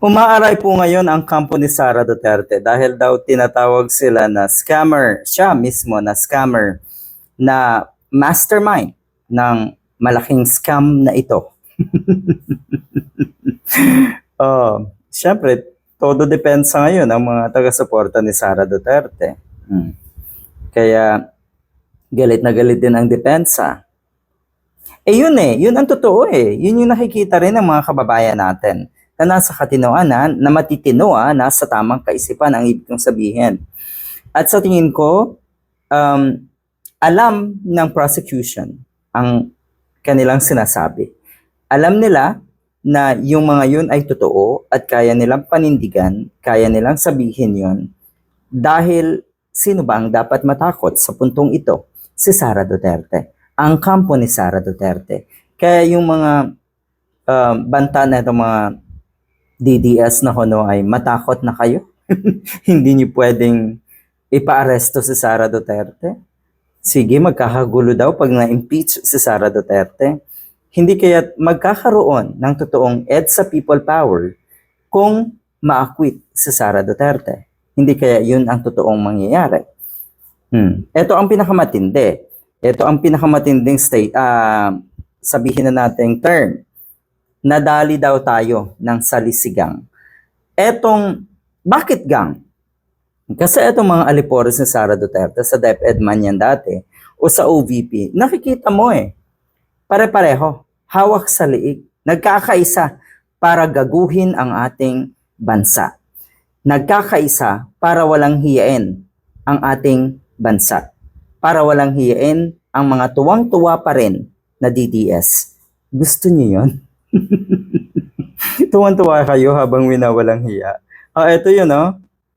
Umaaray po ngayon ang kampo ni Sara Duterte dahil daw tinatawag sila na scammer, siya mismo na scammer, na mastermind ng malaking scam na ito. Siyempre, todo depensa ngayon ang mga taga-suporta ni Sara Duterte. Kaya galit na galit din ang depensa. Yun yun ang totoo Yun yung nakikita rin ng mga kababayan natin na nasa katinoanan, na matitino, nasa tamang kaisipan ang ibig kong sabihin. At sa tingin ko, alam ng prosecution ang kanilang sinasabi. Alam nila na yung mga yun ay totoo at kaya nilang panindigan, kaya nilang sabihin yun dahil sino ba ang dapat matakot sa puntong ito? Si Sara Duterte. Ang kampo ni Sara Duterte. Kaya yung mga banta na itong mga DDS na kuno ay matakot na kayo. Hindi niyo pwedeng ipa-aresto si Sara Duterte. Sige, magkakagulo daw pag na-impeach si Sara Duterte. Hindi kaya magkakaroon ng totoong EDSA people power kung ma-acquit si Sara Duterte. Hindi kaya yun ang totoong mangyayari. Ito ang pinakamatindi. Ito ang pinakamatinding sabihin na nating term. Nadali daw tayo ng salisigang. Bakit gang? Kasi itong mga alipores ni Sara Duterte sa DepEd man yan dati o sa OVP, nakikita mo pare-pareho, hawak sa liig, nagkakaisa para gaguhin ang ating bansa. Nagkakaisa para walang hiyain ang ating bansa. Para walang hiyain ang mga tuwang-tuwa pa rin na DDS. Gusto niyo yun? Tuwang-tuwa kayo habang winawalang hiya. Ito yun,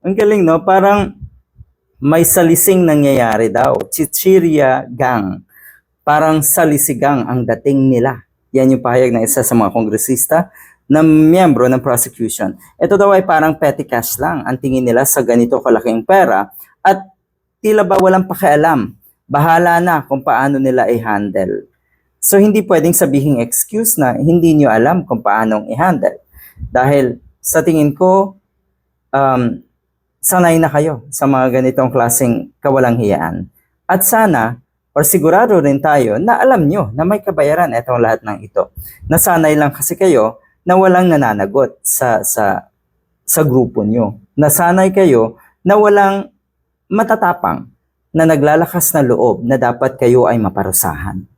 Ang galing, Parang may salising nangyayari daw. Chichirya gang. Parang salisigang ang dating nila. Yan yung pahayag ng isa sa mga kongresista na miyembro ng prosecution. Ito daw ay parang petty cash lang ang tingin nila sa ganito kalaking pera at tila ba walang pakialam. Bahala na kung paano nila i-handle. So hindi pwedeng sabihing excuse na hindi nyo alam kung paano i-handle. Dahil sa tingin ko, sanay na kayo sa mga ganitong klaseng kawalang hiyaan. At sana, or sigurado rin tayo na alam nyo na may kabayaran itong lahat ng ito. Nasanay lang kasi kayo na walang nananagot sa grupo nyo. Nasanay kayo na walang matatapang na naglalakas na loob na dapat kayo ay maparusahan.